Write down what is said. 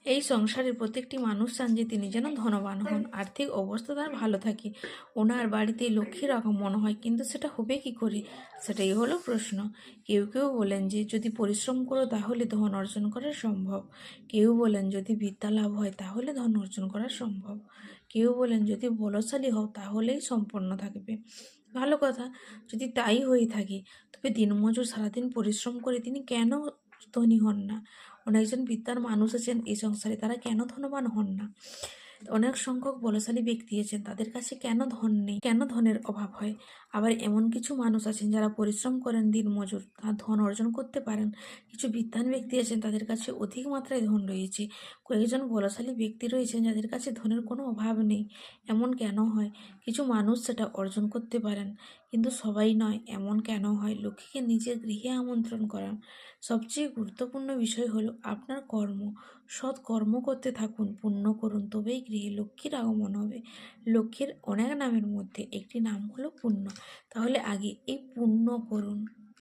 এই সংসারের প্রত্যেকটি মানুষ চান যে তিনি যেন ধনবান হন, আর্থিক অবস্থা তার ভালো থাকে, ওনার বাড়িতে লক্ষ্মীর আগমন হয়। কিন্তু সেটা হবে কি করে, সেটাই হলো প্রশ্ন। কেউ কেউ বলেন যে যদি পরিশ্রম করো তাহলে ধন অর্জন করা সম্ভব। কেউ বলেন যদি বিদ্যা লাভ হয় তাহলে ধন অর্জন করা সম্ভব। কেউ বলেন যদি বলশালী হও তাহলেই সম্পন্ন থাকবে। ভালো কথা, যদি তাই হয়ে থাকে তবে দিনমজুর সারাদিন পরিশ্রম করে তিনি কেন ধনী হন না? অনেকজন বিদ্যার মানুষ আছেন এই সংসারে, তারা কেন ধনবান হন না? অনেক সংখ্যক বলশালী ব্যক্তি আছেন, তাদের কাছে কেন ধন নেই, কেন ধনের অভাব হয়? আবার এমন কিছু মানুষ আছেন যারা পরিশ্রম করেন দিনমজুর, তারা ধন অর্জন করতে পারেন। কিছু বিদ্বান ব্যক্তি আছেন, তাদের কাছে অধিক মাত্রায় ধন রয়েছে। কয়েকজন বলশালী ব্যক্তি রয়েছেন যাদের কাছে ধনের কোনো অভাব নেই। এমন কেন হয়? কিছু মানুষ সেটা অর্জন করতে পারেন, কিন্তু সবাই নয়। এমন কেন হয়? লক্ষ্মীকে নিজের গৃহে আমন্ত্রণ করান। সবচেয়ে গুরুত্বপূর্ণ বিষয় হলো আপনার কর্ম। সৎ কর্ম করতে থাকুন, পুণ্য করুন, তবেই গৃহে লক্ষ্মীর আগমন হবে। লক্ষ্মীর অনেক নামের মধ্যে একটি নাম হলো পুণ্য। তাহলে আগে এই পুণ্য করুন।